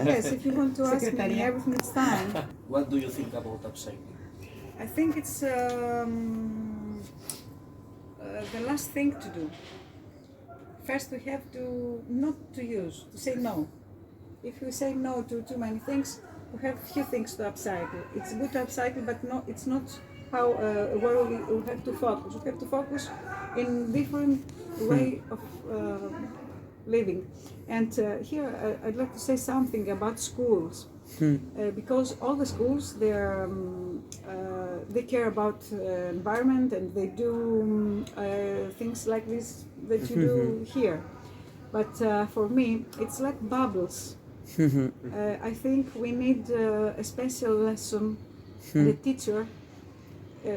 Yes, if you want to ask me, Secretariat. everything is fine. What do you think about upcycling? I think it's the last thing to do. First, we have to not to use, to say no. If we say no to too many things, we have few things to upcycle. It's good to upcycle, but no, it's not how where we have to focus. We have to focus in different way of living. And here I'd like to say something about schools. Because all the schools they care about environment, and they do things like this that you do here. But for me, it's like bubbles. I think we need a special lesson and a teacher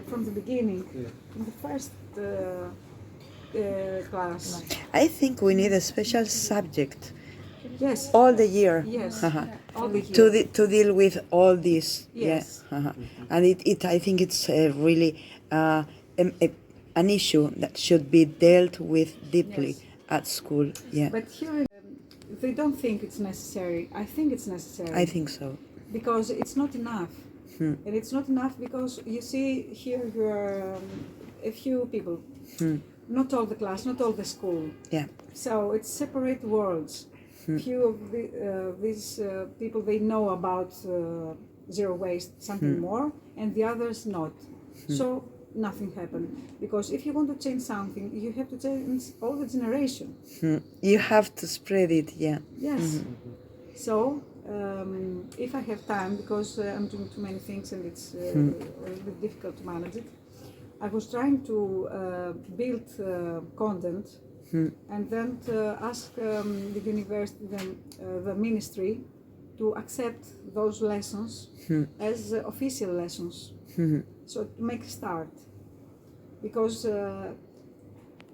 from the beginning, from the first class. I think we need a special subject Yes. all the year. Yes. All the To, year. to deal with all this. Yes. Yeah. And I think it's really an issue that should be dealt with deeply Yes. at school. Yeah. But here, they don't think it's necessary. I think it's necessary. I think so. Because it's not enough. And it's not enough because you see here you are a few people, not all the class, not all the school. Yeah. So it's separate worlds. Few of these people, they know about zero waste, something more, and the others not. So nothing happened. Because if you want to change something, you have to change all the generation. You have to spread it. Yeah. Yes. So if I have time, because I'm doing too many things and it's a little bit difficult to manage it, I was trying to build content and then to ask the university, the ministry, to accept those lessons as official lessons. So to make a start, because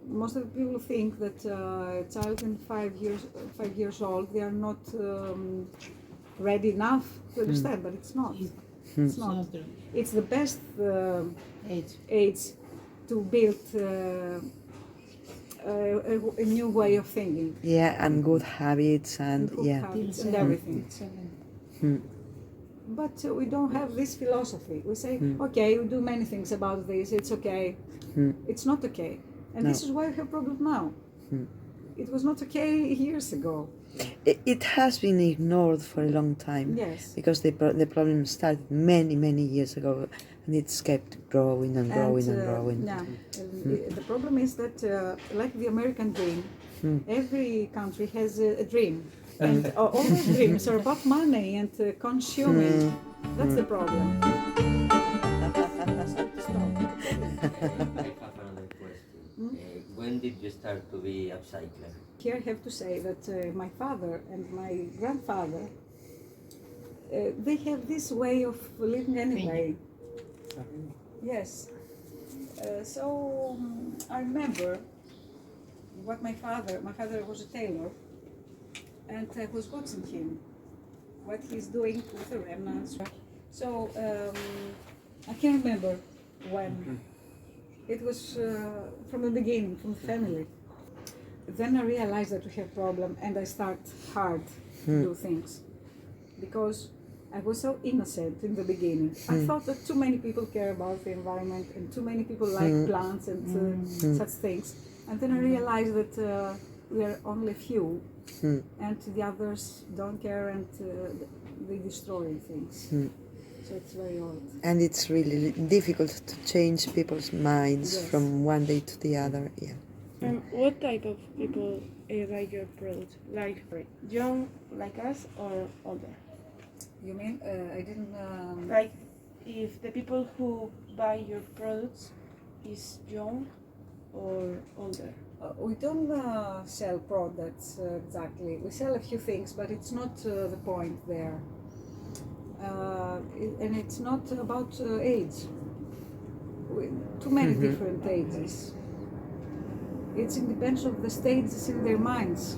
most of the people think that a child in 5 years old, they are not ready enough to understand, but it's not. It's not. It's the best age to build a new way of thinking. Yeah, and good habits and Good yeah. habits and everything. But we don't have this philosophy. We say, okay, we do many things about this, it's okay. It's not okay. And this is why we have problem now. It was not okay years ago. It has been ignored for a long time. Yes. Because the problem started many years ago, and it's kept growing and growing and growing. Yeah. The problem is that, like the American dream, every country has a dream. And all those dreams are about money and consuming. That's the problem. I have another question. When did you start to be upcycler? Here I have to say that my father and my grandfather, they have this way of living anyway. Yes. So I remember what my father was a tailor, and I was watching him, what he's doing with the remnants. So I can remember when it was from the beginning, from the family. Then I realized that we have problem, and I start hard to do things, because I was so innocent in the beginning. I thought that too many people care about the environment, and too many people like plants and such things. And then I realized that we are only few, and the others don't care, and they destroy things. So it's very old. And it's really difficult to change people's minds Yes. from one day to the other. Yeah. What type of people like your product? Like young like us or older? You mean I didn't? Like if the people who buy your products is young or older? We don't sell products exactly. We sell a few things, but it's not the point there. And it's not about age. Too many different ages. It depends on the stages in their minds.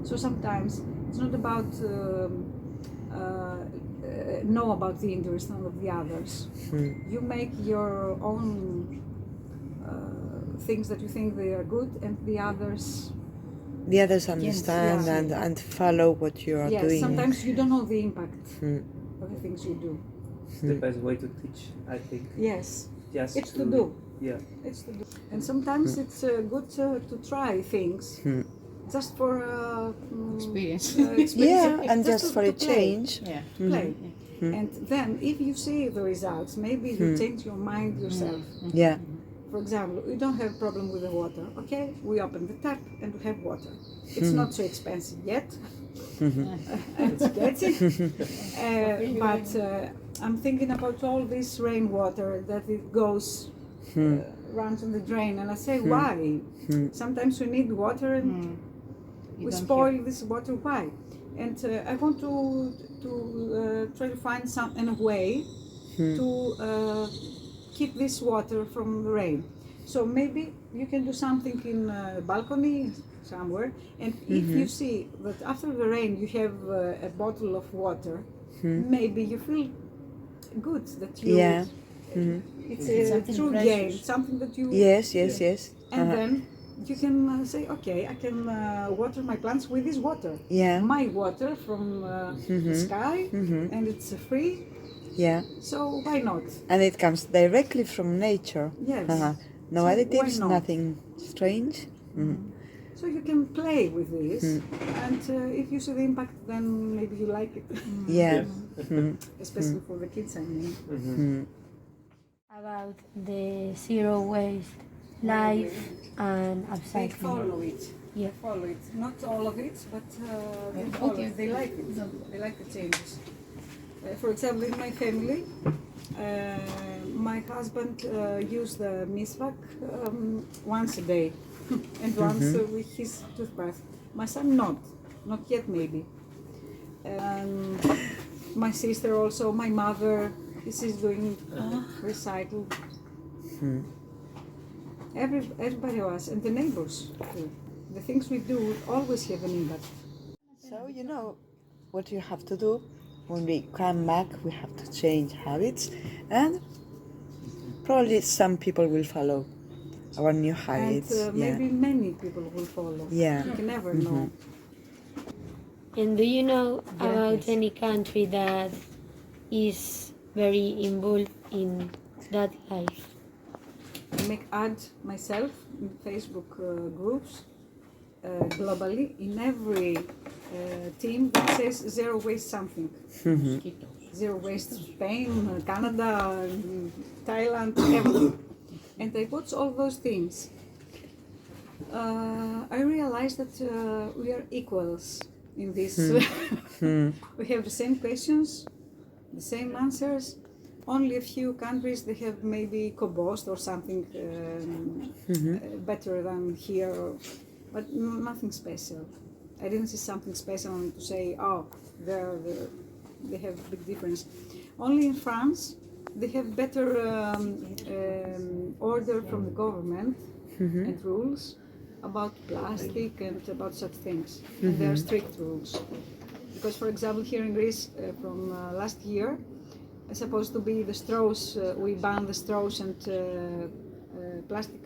So sometimes it's not about know about the interest of the others. You make your own things that you think they are good, and the others the others understand yeah. and follow what you are Yes, doing. sometimes you don't know the impact Mm. of the things you do. It's the best way to teach, I think. Yes, Just it's to do. Yeah. It's to do. And sometimes it's good to try things just for Experience. Yeah, and just to- for to a play. change. Yeah. Play. And then if you see the results, maybe you change your mind yourself. Yeah. For example, we don't have problem with the water. Okay, we open the tap and we have water. It's not so expensive yet. It's getting. But I'm thinking about all this rainwater that it goes, runs in the drain, and I say, why? Sometimes we need water and we spoil this water. Why? And I want to try to find a way to keep this water from the rain. So maybe you can do something in a balcony somewhere, and if you see that after the rain you have a bottle of water, maybe you feel good that you. Yeah. It's a Something true precious. gain, something that you. Yes, yes, yes. And then you can say, okay, I can water my plants with this water. Yeah. My water from the sky, and it's free. Yeah. So why not? And it comes directly from nature. Yes. No So why additives, not? nothing strange. So you can play with this, and if you see the impact, then maybe you like it, Yeah. especially for the kids. I mean, About the zero waste life and they upcycling. follow it. Yeah. Follow it. Not all of it, but they follow it. They like it. They like the changes. For example, in my family, my husband used the misvac once a day and once with his toothbrush. My son not yet maybe. My sister also, my mother, this is doing recycle. Everybody else, and the neighbors too. The things we do always have an impact. So you know what you have to do. When we come back, we have to change habits, and probably some people will follow our new habits. And maybe many people will follow. Yeah. You can never know. And do you know about any country that is very involved in that life? I make ads myself in Facebook groups globally in every team that says zero waste something. Zero waste Spain, Canada, Thailand, everything. And I watch all those things. I realized that we are equals in this. We have the same questions, the same answers. Only a few countries they have maybe compost or something better than here, but nothing special. I didn't see something special to say, oh, they have big difference. Only in France, they have better order from the government and rules about plastic and about such things. And there are strict rules. Because, for example, here in Greece, from last year, it's supposed to be the straws, we ban the straws and plastic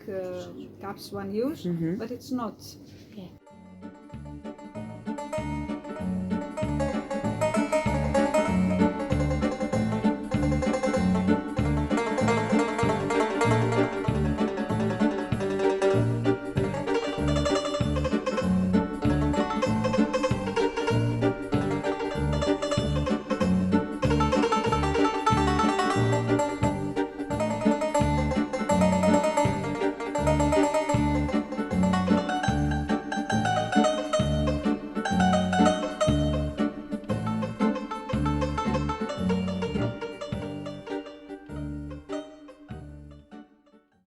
cups one use, but it's not.